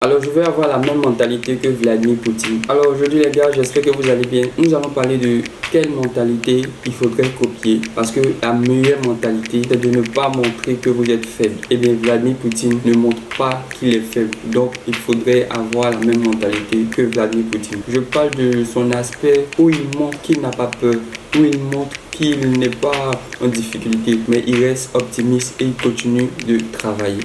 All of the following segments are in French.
Alors je vais avoir la même mentalité que Vladimir Poutine. Alors aujourd'hui les gars, j'espère que vous allez bien. Nous allons parler de quelle mentalité il faudrait copier. Parce que la meilleure mentalité, c'est de ne pas montrer que vous êtes faible. Et bien Vladimir Poutine ne montre pas qu'il est faible. Donc il faudrait avoir la même mentalité que Vladimir Poutine. Je parle de son aspect où il montre qu'il n'a pas peur, où il montre qu'il n'est pas en difficulté, mais il reste optimiste et il continue de travailler.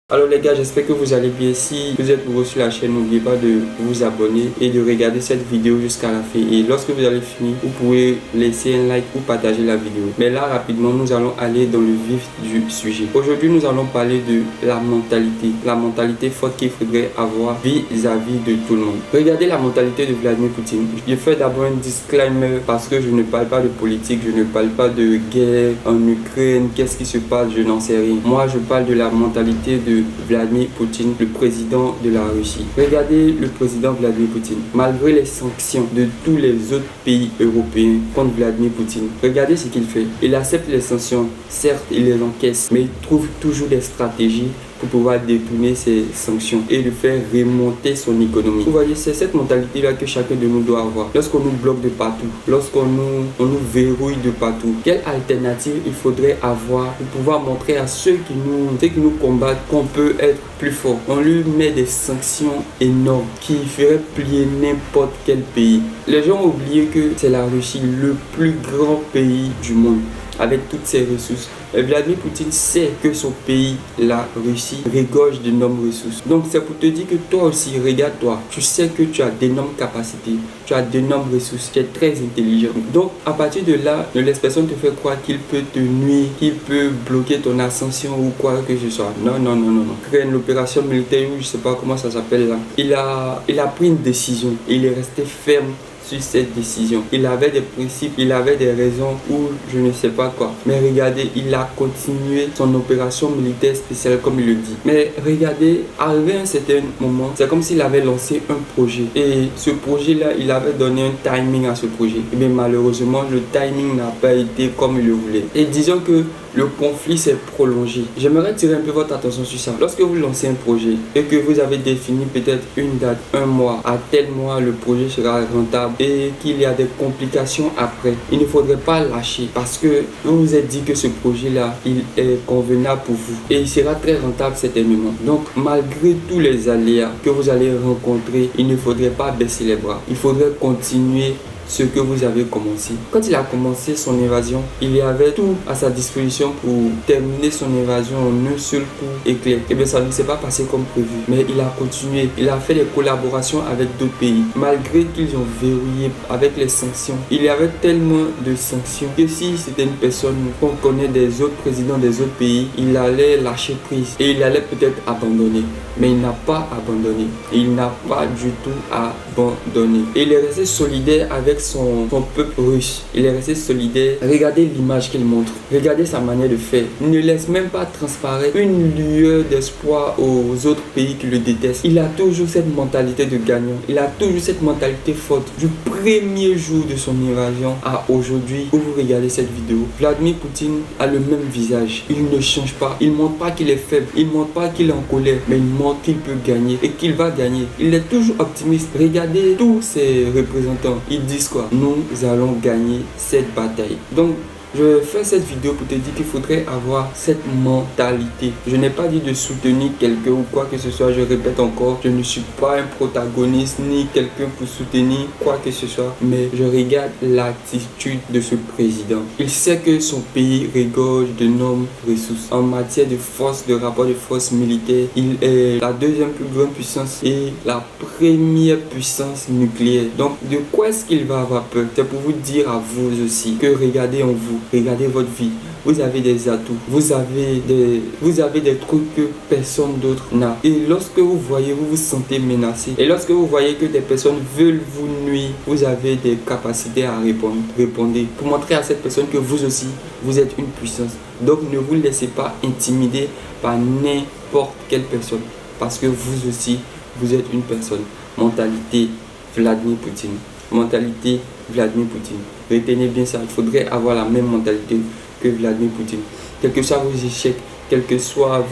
Alors les gars, j'espère que vous allez bien. Si vous êtes nouveau sur la chaîne, n'oubliez pas de vous abonner et de regarder cette vidéo jusqu'à la fin. Et lorsque vous allez finir, vous pouvez laisser un like ou partager la vidéo. Mais là, rapidement, nous allons aller dans le vif du sujet. Aujourd'hui, nous allons parler de la mentalité forte qu'il faudrait avoir vis-à-vis de tout le monde. Regardez la mentalité de Vladimir Poutine. Je fais d'abord un disclaimer parce que je ne parle pas de politique, je ne parle pas de guerre en Ukraine, qu'est-ce qui se passe, je n'en sais rien. Moi, je parle de la mentalité de Vladimir Poutine, le président de la Russie. Regardez le président Vladimir Poutine. Malgré les sanctions de tous les autres pays européens contre Vladimir Poutine, regardez ce qu'il fait. Il accepte les sanctions, certes il les encaisse, mais il trouve toujours des stratégies pour pouvoir détourner ces sanctions et de faire remonter son économie. Vous voyez, c'est cette mentalité-là que chacun de nous doit avoir. Lorsqu'on nous bloque de partout, lorsqu'on nous verrouille de partout, quelle alternative il faudrait avoir pour pouvoir montrer à ceux qui nous combattent qu'on peut être plus fort? On lui met des sanctions énormes qui feraient plier n'importe quel pays. Les gens ont oublié que c'est la Russie, le plus grand pays du monde, avec toutes ses ressources. Et Vladimir Poutine sait que son pays, la Russie, regorge d'énormes ressources. Donc c'est pour te dire que toi aussi, regarde-toi. Tu sais que tu as d'énormes capacités, tu as d'énormes ressources, tu es très intelligent. Donc à partir de là, ne laisse personne te faire croire qu'il peut te nuire, qu'il peut bloquer ton ascension ou quoi que ce soit. Non, non, non, non, non. Créer l'opération militaire, ou je sais pas comment ça s'appelle là. Il a pris une décision et il est resté ferme sur cette décision. Il avait des principes, il avait des raisons ou je ne sais pas quoi. Mais regardez, il a continué son opération militaire spéciale comme il le dit. Mais regardez, arrivé à un certain moment, c'est comme s'il avait lancé un projet. Et ce projet-là, il avait donné un timing à ce projet. Et bien malheureusement, le timing n'a pas été comme il le voulait. Et disons que le conflit s'est prolongé. J'aimerais tirer un peu votre attention sur ça. Lorsque vous lancez un projet et que vous avez défini peut-être une date, un mois, à tel mois le projet sera rentable et qu'il y a des complications après, il ne faudrait pas lâcher parce que vous vous êtes dit que ce projet-là, il est convenable pour vous et il sera très rentable certainement. Donc, malgré tous les aléas que vous allez rencontrer, il ne faudrait pas baisser les bras. Il faudrait continuer ce que vous avez commencé. Quand il a commencé son évasion, il y avait tout à sa disposition pour terminer son évasion en un seul coup éclair. Et bien ça ne s'est pas passé comme prévu. Mais il a continué. Il a fait des collaborations avec d'autres pays. Malgré qu'ils ont verrouillé avec les sanctions. Il y avait tellement de sanctions que si c'était une personne qu'on connaît des autres présidents des autres pays, il allait lâcher prise. Et il allait peut-être abandonner. Mais il n'a pas abandonné. Il n'a pas du tout abandonné. Et il est resté solidaire avec son peuple russe. Il est resté solidaire. Regardez l'image qu'il montre. Regardez sa manière de faire. Il ne laisse même pas transparaître une lueur d'espoir aux autres pays qui le détestent. Il a toujours cette mentalité de gagnant. Il a toujours cette mentalité forte. Du premier jour de son évasion à aujourd'hui, où vous regardez cette vidéo, Vladimir Poutine a le même visage. Il ne change pas. Il ne montre pas qu'il est faible. Il ne montre pas qu'il est en colère. Mais il montre qu'il peut gagner et qu'il va gagner. Il est toujours optimiste. Regardez tous ses représentants. Ils disent quoi? Nous allons gagner cette bataille. Donc je fais cette vidéo pour te dire qu'il faudrait avoir cette mentalité. Je n'ai pas dit de soutenir quelqu'un ou quoi que ce soit. Je répète encore, je ne suis pas un protagoniste ni quelqu'un pour soutenir quoi que ce soit. Mais je regarde l'attitude de ce président. Il sait que son pays regorge d'énormes ressources. En matière de force, de rapport de force militaire, il est la deuxième plus grande puissance et la première puissance nucléaire. Donc de quoi est-ce qu'il va avoir peur? C'est pour vous dire à vous aussi que regardez en vous. Regardez votre vie. Vous avez des atouts. Vous avez des trucs que personne d'autre n'a. Et lorsque vous voyez, vous vous sentez menacé. Et lorsque vous voyez que des personnes veulent vous nuire, vous avez des capacités à répondre. Répondez. Pour montrer à cette personne que vous aussi, vous êtes une puissance. Donc ne vous laissez pas intimider par n'importe quelle personne. Parce que vous aussi, vous êtes une personne. Mentalité Vladimir Poutine. Mentalité Vladimir Poutine. Retenez bien ça, il faudrait avoir la même mentalité que Vladimir Poutine. Quels que soient vos échecs, quelles que soient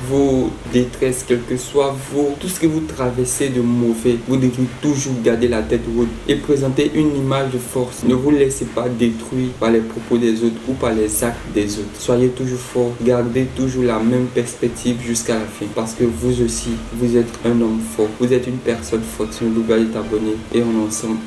vos détresses, quel que soit tout ce que vous traversez de mauvais, vous devez toujours garder la tête haute et présenter une image de force. Ne vous laissez pas détruire par les propos des autres ou par les actes des autres. Soyez toujours fort, gardez toujours la même perspective jusqu'à la fin, parce que vous aussi, vous êtes un homme fort, vous êtes une personne forte. N'oubliez pas de t'abonner et on est ensemble.